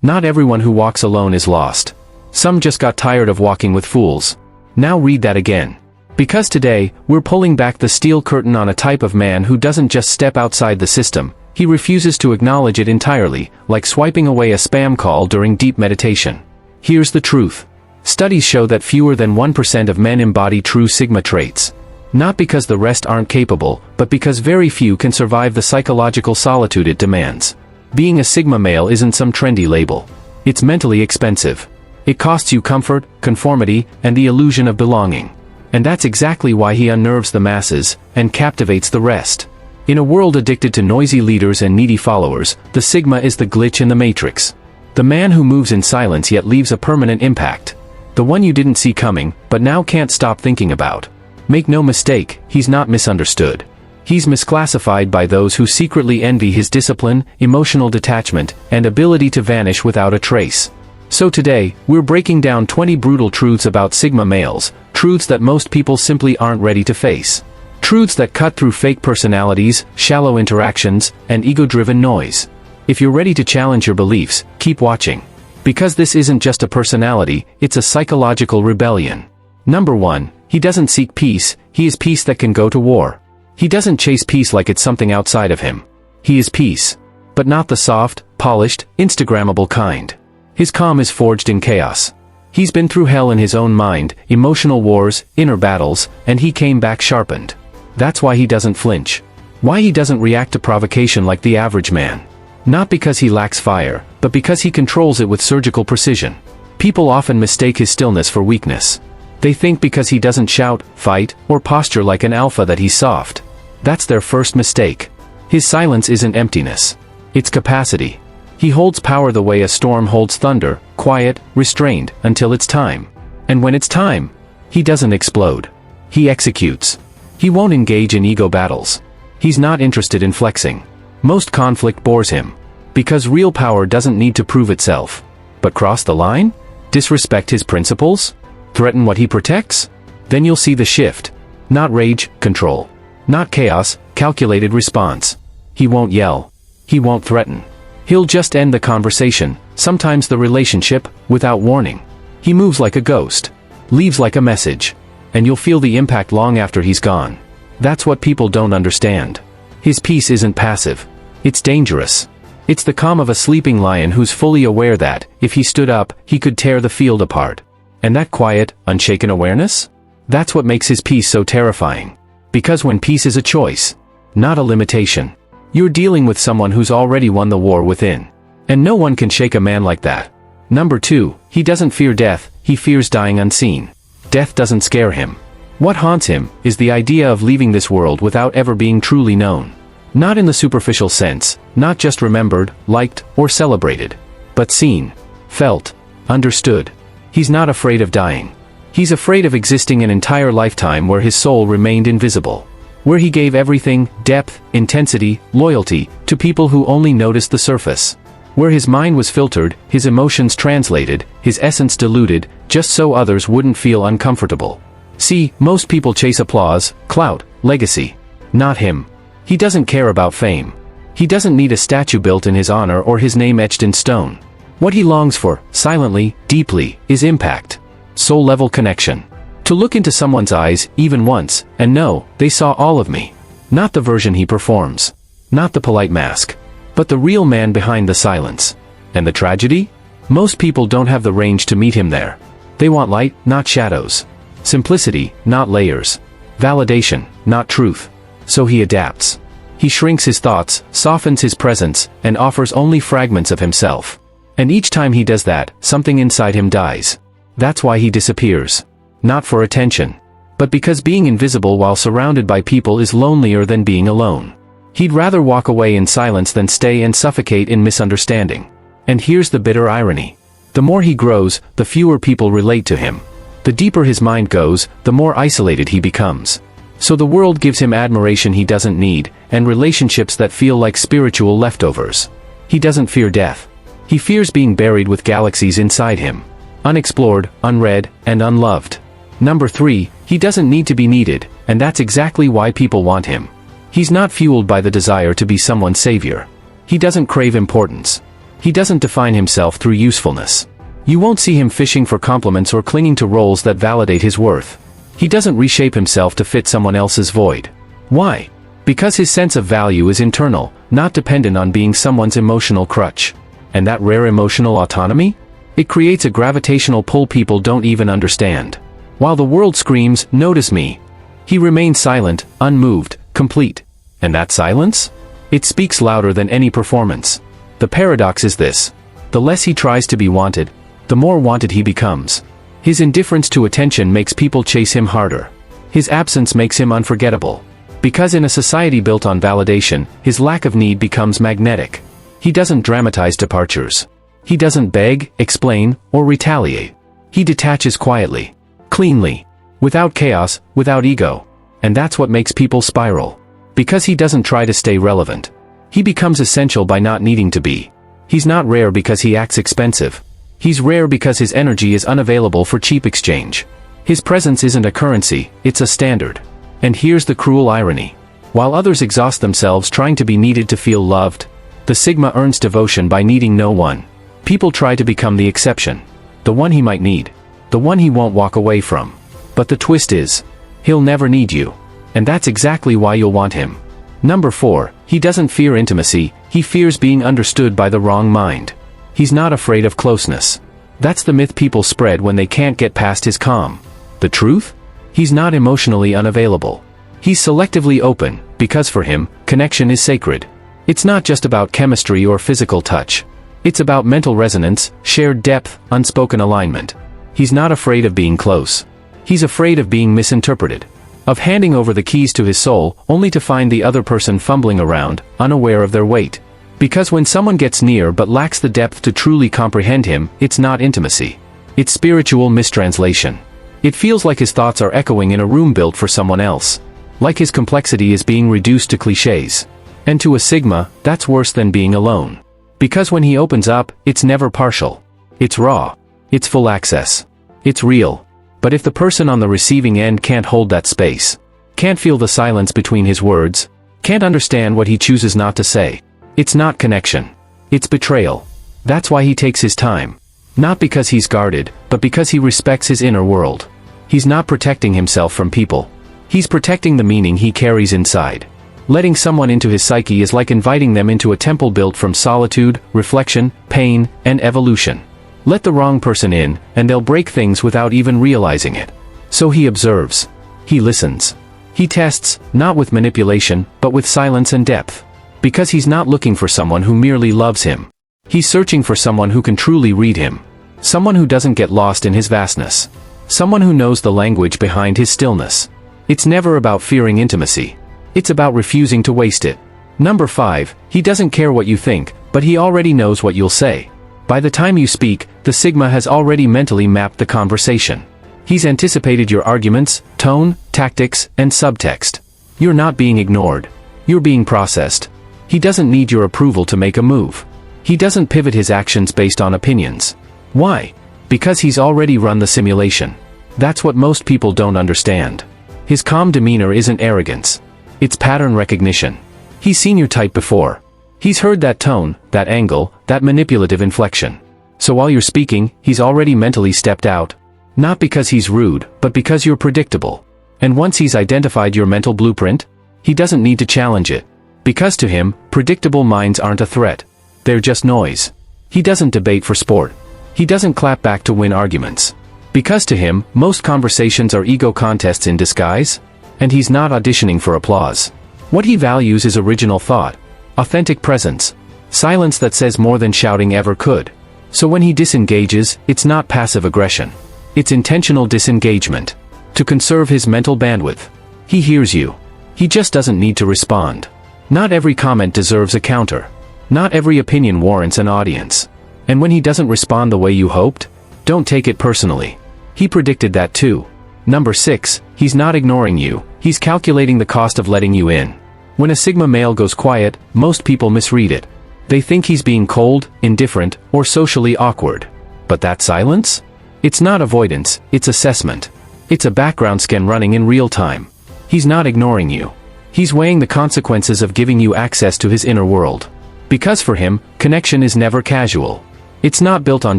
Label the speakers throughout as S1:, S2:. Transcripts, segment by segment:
S1: Not everyone who walks alone is lost. Some just got tired of walking with fools. Now read that again. Because today, we're pulling back the steel curtain on a type of man who doesn't just step outside the system, he refuses to acknowledge it entirely, like swiping away a spam call during deep meditation. Here's the truth. Studies show that fewer than 1% of men embody true Sigma traits. Not because the rest aren't capable, but because very few can survive the psychological solitude it demands. Being a Sigma male isn't some trendy label. It's mentally expensive. It costs you comfort, conformity, and the illusion of belonging. And that's exactly why he unnerves the masses, and captivates the rest. In a world addicted to noisy leaders and needy followers, the Sigma is the glitch in the matrix. The man who moves in silence yet leaves a permanent impact. The one you didn't see coming, but now can't stop thinking about. Make no mistake, he's not misunderstood. He's misclassified by those who secretly envy his discipline, emotional detachment, and ability to vanish without a trace. So today, we're breaking down 20 brutal truths about Sigma males, truths that most people simply aren't ready to face. Truths that cut through fake personalities, shallow interactions, and ego-driven noise. If you're ready to challenge your beliefs, keep watching. Because this isn't just a personality, it's a psychological rebellion. Number 1, he doesn't seek peace, he is peace that can go to war. He doesn't chase peace like it's something outside of him. He is peace. But not the soft, polished, Instagrammable kind. His calm is forged in chaos. He's been through hell in his own mind, emotional wars, inner battles, and he came back sharpened. That's why he doesn't flinch. Why he doesn't react to provocation like the average man. Not because he lacks fire, but because he controls it with surgical precision. People often mistake his stillness for weakness. They think because he doesn't shout, fight, or posture like an alpha that he's soft. That's their first mistake. His silence isn't emptiness. It's capacity. He holds power the way a storm holds thunder, quiet, restrained, until it's time. And when it's time, he doesn't explode. He executes. He won't engage in ego battles. He's not interested in flexing. Most conflict bores him. Because real power doesn't need to prove itself. But cross the line? Disrespect his principles? Threaten what he protects? Then you'll see the shift. Not rage, control. Not chaos, calculated response. He won't yell. He won't threaten. He'll just end the conversation, sometimes the relationship, without warning. He moves like a ghost. Leaves like a message. And you'll feel the impact long after he's gone. That's what people don't understand. His peace isn't passive. It's dangerous. It's the calm of a sleeping lion who's fully aware that, if he stood up, he could tear the field apart. And that quiet, unshaken awareness? That's what makes his peace so terrifying. Because when peace is a choice, not a limitation, you're dealing with someone who's already won the war within. And no one can shake a man like that. Number 2, he doesn't fear death, he fears dying unseen. Death doesn't scare him. What haunts him is the idea of leaving this world without ever being truly known. Not in the superficial sense, not just remembered, liked, or celebrated, but seen, felt, understood. He's not afraid of dying. He's afraid of existing an entire lifetime where his soul remained invisible. Where he gave everything, depth, intensity, loyalty, to people who only noticed the surface. Where his mind was filtered, his emotions translated, his essence diluted, just so others wouldn't feel uncomfortable. See, most people chase applause, clout, legacy. Not him. He doesn't care about fame. He doesn't need a statue built in his honor or his name etched in stone. What he longs for, silently, deeply, is impact. Soul-level connection. To look into someone's eyes, even once, and know, they saw all of me. Not the version he performs. Not the polite mask. But the real man behind the silence. And the tragedy? Most people don't have the range to meet him there. They want light, not shadows. Simplicity, not layers. Validation, not truth. So he adapts. He shrinks his thoughts, softens his presence, and offers only fragments of himself. And each time he does that, something inside him dies. That's why he disappears. Not for attention. But because being invisible while surrounded by people is lonelier than being alone. He'd rather walk away in silence than stay and suffocate in misunderstanding. And here's the bitter irony. The more he grows, the fewer people relate to him. The deeper his mind goes, the more isolated he becomes. So the world gives him admiration he doesn't need, and relationships that feel like spiritual leftovers. He doesn't fear death. He fears being buried with galaxies inside him. Unexplored, unread, and unloved. Number 3, he doesn't need to be needed, and that's exactly why people want him. He's not fueled by the desire to be someone's savior. He doesn't crave importance. He doesn't define himself through usefulness. You won't see him fishing for compliments or clinging to roles that validate his worth. He doesn't reshape himself to fit someone else's void. Why? Because his sense of value is internal, not dependent on being someone's emotional crutch. And that rare emotional autonomy? It creates a gravitational pull people don't even understand. While the world screams, "Notice me," he remains silent, unmoved, complete. And that silence? It speaks louder than any performance. The paradox is this: the less he tries to be wanted, the more wanted he becomes. His indifference to attention makes people chase him harder. His absence makes him unforgettable. Because in a society built on validation, his lack of need becomes magnetic. He doesn't dramatize departures. He doesn't beg, explain, or retaliate. He detaches quietly, cleanly, without chaos, without ego. And that's what makes people spiral. Because he doesn't try to stay relevant. He becomes essential by not needing to be. He's not rare because he acts expensive. He's rare because his energy is unavailable for cheap exchange. His presence isn't a currency, it's a standard. And here's the cruel irony. While others exhaust themselves trying to be needed to feel loved, the Sigma earns devotion by needing no one. People try to become the exception. The one he might need. The one he won't walk away from. But the twist is, he'll never need you. And that's exactly why you'll want him. Number 4, he doesn't fear intimacy, he fears being understood by the wrong mind. He's not afraid of closeness. That's the myth people spread when they can't get past his calm. The truth? He's not emotionally unavailable. He's selectively open, because for him, connection is sacred. It's not just about chemistry or physical touch. It's about mental resonance, shared depth, unspoken alignment. He's not afraid of being close. He's afraid of being misinterpreted. Of handing over the keys to his soul, only to find the other person fumbling around, unaware of their weight. Because when someone gets near but lacks the depth to truly comprehend him, it's not intimacy. It's spiritual mistranslation. It feels like his thoughts are echoing in a room built for someone else. Like his complexity is being reduced to cliches. And to a Sigma, that's worse than being alone. Because when he opens up, it's never partial. It's raw. It's full access. It's real. But if the person on the receiving end can't hold that space, can't feel the silence between his words, can't understand what he chooses not to say, it's not connection. It's betrayal. That's why he takes his time. Not because he's guarded, but because he respects his inner world. He's not protecting himself from people. He's protecting the meaning he carries inside. Letting someone into his psyche is like inviting them into a temple built from solitude, reflection, pain, and evolution. Let the wrong person in, and they'll break things without even realizing it. So he observes. He listens. He tests, not with manipulation, but with silence and depth. Because he's not looking for someone who merely loves him. He's searching for someone who can truly read him. Someone who doesn't get lost in his vastness. Someone who knows the language behind his stillness. It's never about fearing intimacy. It's about refusing to waste it. Number 5, he doesn't care what you think, but he already knows what you'll say. By the time you speak, the Sigma has already mentally mapped the conversation. He's anticipated your arguments, tone, tactics, and subtext. You're not being ignored. You're being processed. He doesn't need your approval to make a move. He doesn't pivot his actions based on opinions. Why? Because he's already run the simulation. That's what most people don't understand. His calm demeanor isn't arrogance. It's pattern recognition. He's seen your type before. He's heard that tone, that angle, that manipulative inflection. So while you're speaking, he's already mentally stepped out. Not because he's rude, but because you're predictable. And once he's identified your mental blueprint, he doesn't need to challenge it. Because to him, predictable minds aren't a threat. They're just noise. He doesn't debate for sport. He doesn't clap back to win arguments. Because to him, most conversations are ego contests in disguise. And he's not auditioning for applause. What he values is original thought. Authentic presence. Silence that says more than shouting ever could. So when he disengages, it's not passive aggression. It's intentional disengagement. To conserve his mental bandwidth. He hears you. He just doesn't need to respond. Not every comment deserves a counter. Not every opinion warrants an audience. And when he doesn't respond the way you hoped, don't take it personally. He predicted that too. Number 6, he's not ignoring you, he's calculating the cost of letting you in. When a Sigma male goes quiet, most people misread it. They think he's being cold, indifferent, or socially awkward. But that silence? It's not avoidance, it's assessment. It's a background scan running in real time. He's not ignoring you. He's weighing the consequences of giving you access to his inner world. Because for him, connection is never casual. It's not built on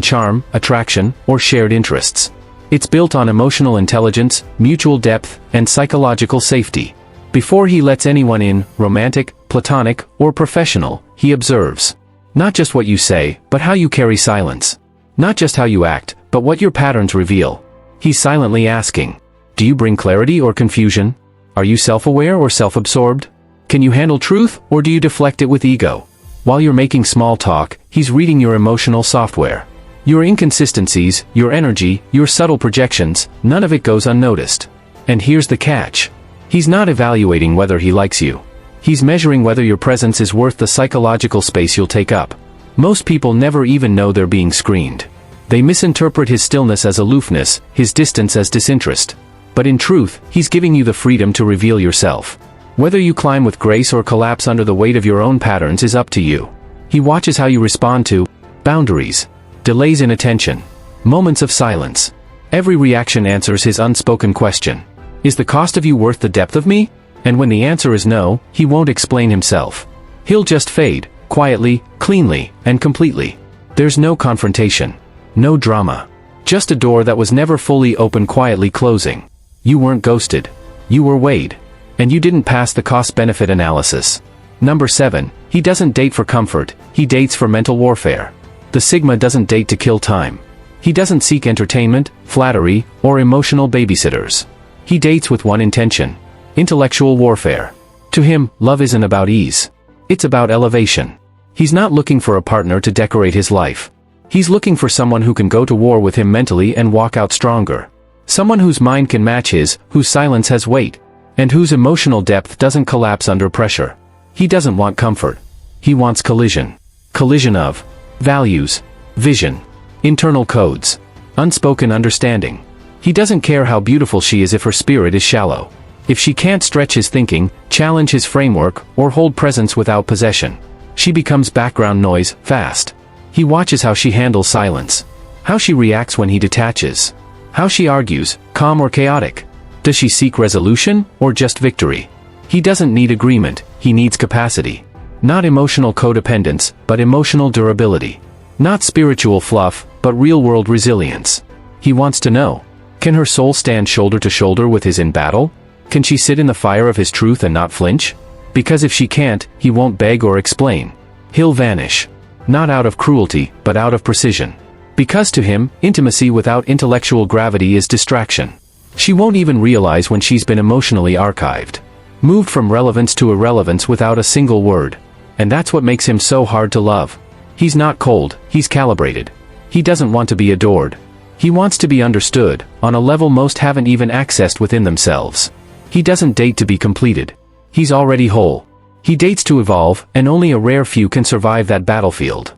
S1: charm, attraction, or shared interests. It's built on emotional intelligence, mutual depth, and psychological safety. Before he lets anyone in, romantic, platonic, or professional, he observes. Not just what you say, but how you carry silence. Not just how you act, but what your patterns reveal. He's silently asking, do you bring clarity or confusion? Are you self-aware or self-absorbed? Can you handle truth, or do you deflect it with ego? While you're making small talk, he's reading your emotional software. Your inconsistencies, your energy, your subtle projections, none of it goes unnoticed. And here's the catch. He's not evaluating whether he likes you. He's measuring whether your presence is worth the psychological space you'll take up. Most people never even know they're being screened. They misinterpret his stillness as aloofness, his distance as disinterest. But in truth, he's giving you the freedom to reveal yourself. Whether you climb with grace or collapse under the weight of your own patterns is up to you. He watches how you respond to boundaries, delays in attention, moments of silence. Every reaction answers his unspoken question. Is the cost of you worth the depth of me? And when the answer is no, he won't explain himself. He'll just fade, quietly, cleanly, and completely. There's no confrontation. No drama. Just a door that was never fully open quietly closing. You weren't ghosted. You were weighed. And you didn't pass the cost-benefit analysis. Number 7, he doesn't date for comfort, he dates for mental warfare. The Sigma doesn't date to kill time. He doesn't seek entertainment, flattery, or emotional babysitters. He dates with one intention: intellectual warfare. To him, love isn't about ease. It's about elevation. He's not looking for a partner to decorate his life. He's looking for someone who can go to war with him mentally and walk out stronger. Someone whose mind can match his, whose silence has weight, and whose emotional depth doesn't collapse under pressure. He doesn't want comfort. He wants collision. Collision of values, vision, internal codes, unspoken understanding. He doesn't care how beautiful she is if her spirit is shallow. If she can't stretch his thinking, challenge his framework, or hold presence without possession, she becomes background noise, fast. He watches how she handles silence. How she reacts when he detaches. How she argues, calm or chaotic. Does she seek resolution, or just victory? He doesn't need agreement, he needs capacity. Not emotional codependence, but emotional durability. Not spiritual fluff, but real-world resilience. He wants to know. Can her soul stand shoulder to shoulder with his in battle? Can she sit in the fire of his truth and not flinch? Because if she can't, he won't beg or explain. He'll vanish. Not out of cruelty, but out of precision. Because to him, intimacy without intellectual gravity is distraction. She won't even realize when she's been emotionally archived. Moved from relevance to irrelevance without a single word. And that's what makes him so hard to love. He's not cold, he's calibrated. He doesn't want to be adored. He wants to be understood, on a level most haven't even accessed within themselves. He doesn't date to be completed. He's already whole. He dates to evolve, and only a rare few can survive that battlefield.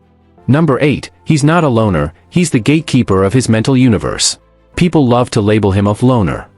S1: Number 8, he's not a loner, he's the gatekeeper of his mental universe. People love to label him a loner.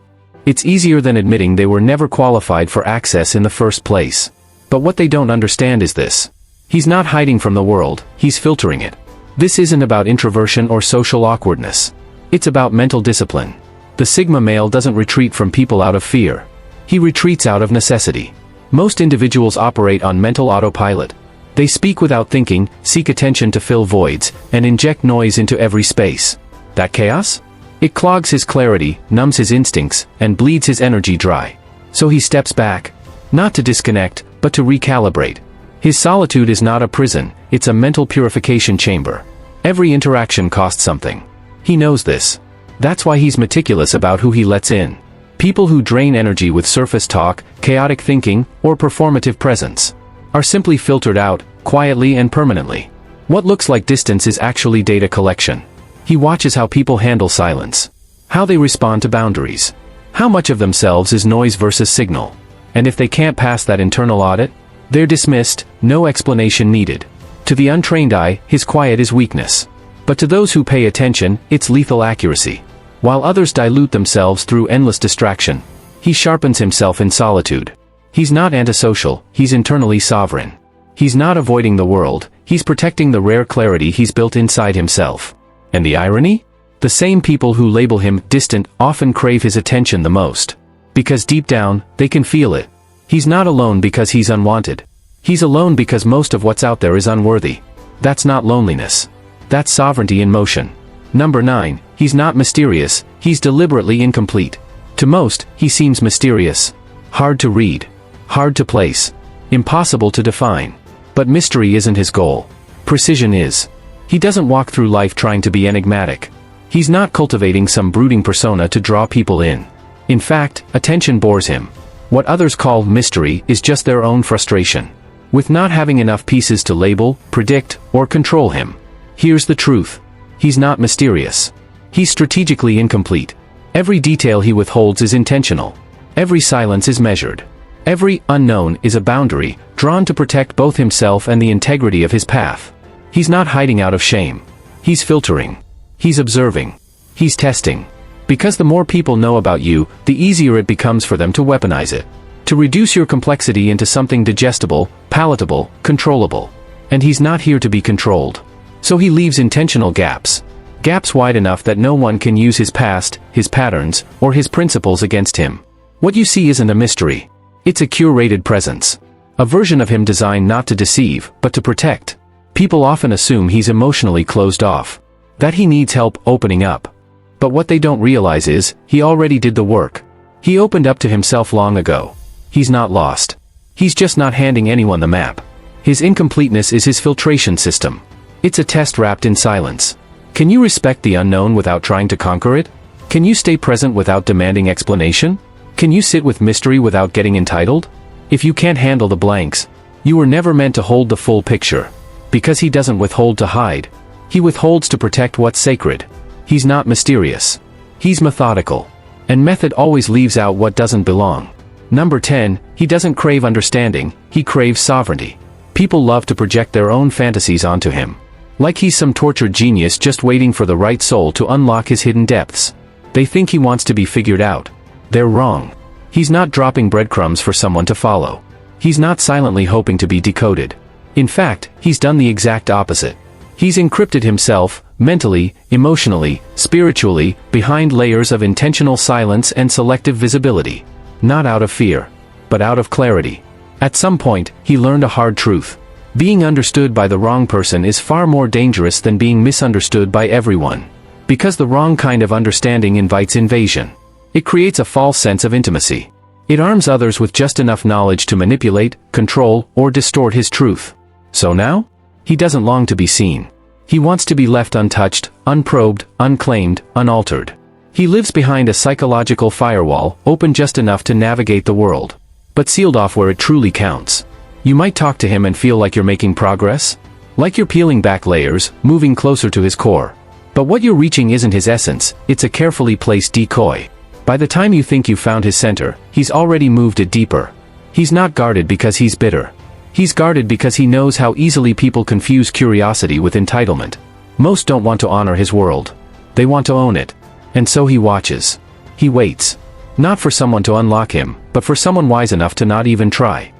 S1: It's easier than admitting they were never qualified for access in the first place. But what they don't understand is this. He's not hiding from the world, he's filtering it. This isn't about introversion or social awkwardness. It's about mental discipline. The Sigma male doesn't retreat from people out of fear. He retreats out of necessity. Most individuals operate on mental autopilot. They speak without thinking, seek attention to fill voids, and inject noise into every space. That chaos? It clogs his clarity, numbs his instincts, and bleeds his energy dry. So he steps back. Not to disconnect, but to recalibrate. His solitude is not a prison, it's a mental purification chamber. Every interaction costs something. He knows this. That's why he's meticulous about who he lets in. People who drain energy with surface talk, chaotic thinking, or performative presence are simply filtered out, quietly and permanently. What looks like distance is actually data collection. He watches how people handle silence. How they respond to boundaries. How much of themselves is noise versus signal. And if they can't pass that internal audit, they're dismissed, no explanation needed. To the untrained eye, his quiet is weakness. But to those who pay attention, it's lethal accuracy. While others dilute themselves through endless distraction, he sharpens himself in solitude. He's not antisocial, he's internally sovereign. He's not avoiding the world, he's protecting the rare clarity he's built inside himself. And the irony? The same people who label him distant often crave his attention the most. Because deep down, they can feel it. He's not alone because he's unwanted. He's alone because most of what's out there is unworthy. That's not loneliness. That's sovereignty in motion. Number 9, he's not mysterious, he's deliberately incomplete. To most, he seems mysterious. Hard to read. Hard to place. Impossible to define. But mystery isn't his goal. Precision is. He doesn't walk through life trying to be enigmatic. He's not cultivating some brooding persona to draw people in. In fact, attention bores him. What others call mystery is just their own frustration with not having enough pieces to label, predict, or control him. Here's the truth. He's not mysterious. He's strategically incomplete. Every detail he withholds is intentional. Every silence is measured. Every unknown is a boundary, drawn to protect both himself and the integrity of his path. He's not hiding out of shame. He's filtering. He's observing. He's testing. Because the more people know about you, the easier it becomes for them to weaponize it. To reduce your complexity into something digestible, palatable, controllable. And he's not here to be controlled. So he leaves intentional gaps. Gaps wide enough that no one can use his past, his patterns, or his principles against him. What you see isn't a mystery. It's a curated presence. A version of him designed not to deceive, but to protect. People often assume he's emotionally closed off. That he needs help opening up. But what they don't realize is, he already did the work. He opened up to himself long ago. He's not lost. He's just not handing anyone the map. His incompleteness is his filtration system. It's a test wrapped in silence. Can you respect the unknown without trying to conquer it? Can you stay present without demanding explanation? Can you sit with mystery without getting entitled? If you can't handle the blanks, you were never meant to hold the full picture. Because he doesn't withhold to hide. He withholds to protect what's sacred. He's not mysterious. He's methodical. And method always leaves out what doesn't belong. Number 10, he doesn't crave understanding, he craves sovereignty. People love to project their own fantasies onto him. Like he's some tortured genius just waiting for the right soul to unlock his hidden depths. They think he wants to be figured out. They're wrong. He's not dropping breadcrumbs for someone to follow. He's not silently hoping to be decoded. In fact, he's done the exact opposite. He's encrypted himself, mentally, emotionally, spiritually, behind layers of intentional silence and selective visibility. Not out of fear, but out of clarity. At some point, he learned a hard truth. Being understood by the wrong person is far more dangerous than being misunderstood by everyone. Because the wrong kind of understanding invites invasion. It creates a false sense of intimacy. It arms others with just enough knowledge to manipulate, control, or distort his truth. So now? He doesn't long to be seen. He wants to be left untouched, unprobed, unclaimed, unaltered. He lives behind a psychological firewall, open just enough to navigate the world. But sealed off where it truly counts. You might talk to him and feel like you're making progress. Like you're peeling back layers, moving closer to his core. But what you're reaching isn't his essence, it's a carefully placed decoy. By the time you think you've found his center, he's already moved it deeper. He's not guarded because he's bitter. He's guarded because he knows how easily people confuse curiosity with entitlement. Most don't want to honor his world. They want to own it. And so he watches. He waits. Not for someone to unlock him, but for someone wise enough to not even try.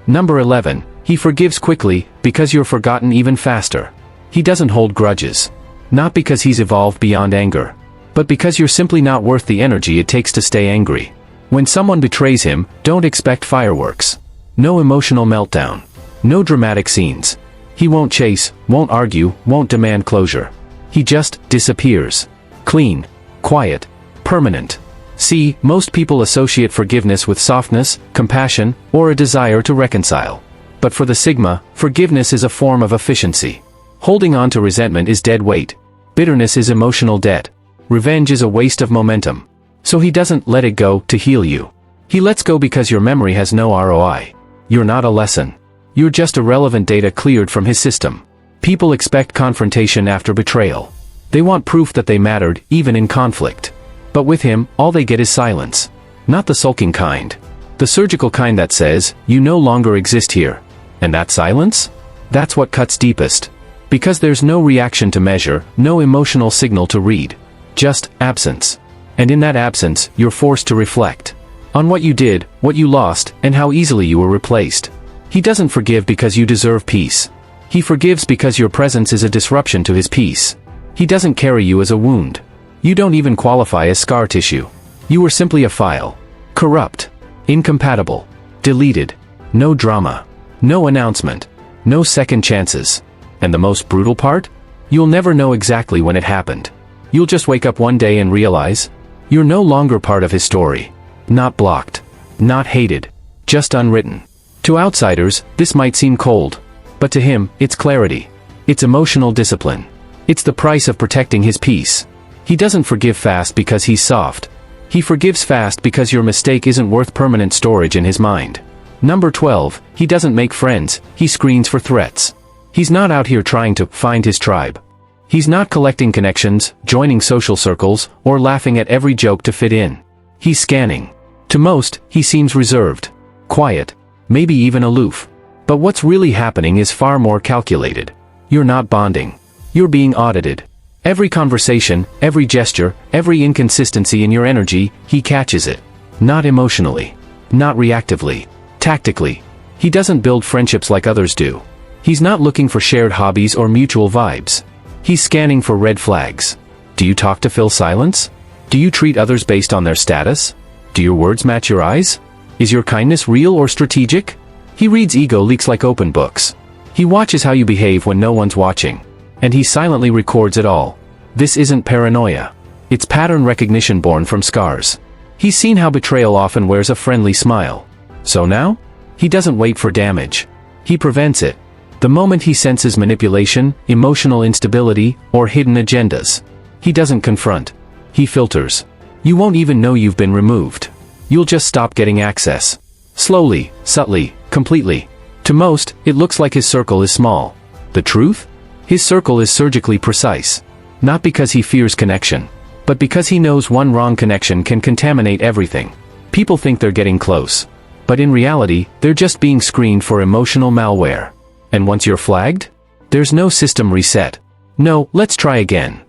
S1: Number 11, he forgives quickly, because you're forgotten even faster. He doesn't hold grudges. Not because he's evolved beyond anger. But because you're simply not worth the energy it takes to stay angry. When someone betrays him, don't expect fireworks. No emotional meltdown. No dramatic scenes. He won't chase, won't argue, won't demand closure. He just disappears. Clean. Quiet. Permanent. See, most people associate forgiveness with softness, compassion, or a desire to reconcile. But for the Sigma, forgiveness is a form of efficiency. Holding on to resentment is dead weight. Bitterness is emotional debt. Revenge is a waste of momentum. So he doesn't let it go to heal you. He lets go because your memory has no ROI. You're not a lesson. You're just irrelevant data cleared from his system. People expect confrontation after betrayal. They want proof that they mattered, even in conflict. But with him, all they get is silence. Not the sulking kind. The surgical kind that says, you no longer exist here. And that silence? That's what cuts deepest. Because there's no reaction to measure, no emotional signal to read. Just absence. And in that absence, you're forced to reflect. On what you did, what you lost, and how easily you were replaced. He doesn't forgive because you deserve peace. He forgives because your presence is a disruption to his peace. He doesn't carry you as a wound. You don't even qualify as scar tissue. You were simply a file. Corrupt. Incompatible. Deleted. No drama. No announcement. No second chances. And the most brutal part? You'll never know exactly when it happened. You'll just wake up one day and realize you're no longer part of his story. Not blocked. Not hated. Just unwritten. To outsiders, this might seem cold. But to him, it's clarity. It's emotional discipline. It's the price of protecting his peace. He doesn't forgive fast because he's soft. He forgives fast because your mistake isn't worth permanent storage in his mind. Number 12, he doesn't make friends, he screens for threats. He's not out here trying to find his tribe. He's not collecting connections, joining social circles, or laughing at every joke to fit in. He's scanning. To most, he seems reserved, quiet, maybe even aloof. But what's really happening is far more calculated. You're not bonding. You're being audited. Every conversation, every gesture, every inconsistency in your energy, he catches it. Not emotionally. Not reactively. Tactically. He doesn't build friendships like others do. He's not looking for shared hobbies or mutual vibes. He's scanning for red flags. Do you talk to fill silence? Do you treat others based on their status? Do your words match your eyes? Is your kindness real or strategic? He reads ego leaks like open books. He watches how you behave when no one's watching. And he silently records it all. This isn't paranoia. It's pattern recognition born from scars. He's seen how betrayal often wears a friendly smile. So now? He doesn't wait for damage. He prevents it. The moment he senses manipulation, emotional instability, or hidden agendas. He doesn't confront. He filters. You won't even know you've been removed. You'll just stop getting access. Slowly, subtly, completely. To most, it looks like his circle is small. The truth? His circle is surgically precise. Not because he fears connection, but because he knows one wrong connection can contaminate everything. People think they're getting close. But in reality, they're just being screened for emotional malware. And once you're flagged? There's no system reset. No, let's try again.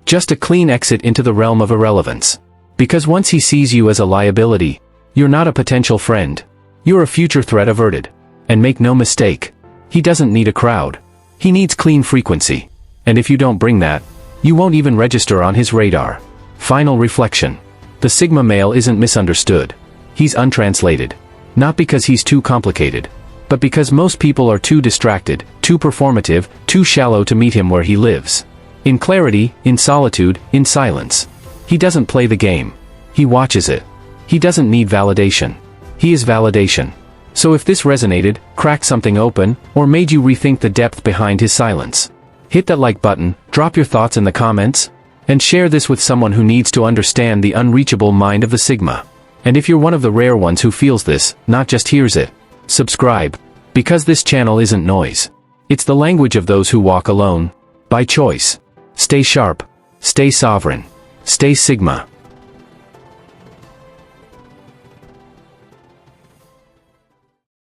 S1: Just a clean exit into the realm of irrelevance. Because once he sees you as a liability, you're not a potential friend. You're a future threat averted. And make no mistake, he doesn't need a crowd. He needs clean frequency. And if you don't bring that, you won't even register on his radar. Final reflection. The Sigma male isn't misunderstood. He's untranslated. Not because he's too complicated, but because most people are too distracted, too performative, too shallow to meet him where he lives. In clarity, in solitude, in silence. He doesn't play the game. He watches it. He doesn't need validation. He is validation. So if this resonated, cracked something open, or made you rethink the depth behind his silence, hit that like button, drop your thoughts in the comments, and share this with someone who needs to understand the unreachable mind of the Sigma. And if you're one of the rare ones who feels this, not just hears it, subscribe. Because this channel isn't noise. It's the language of those who walk alone. By choice. Stay sharp. Stay sovereign. Stay Sigma.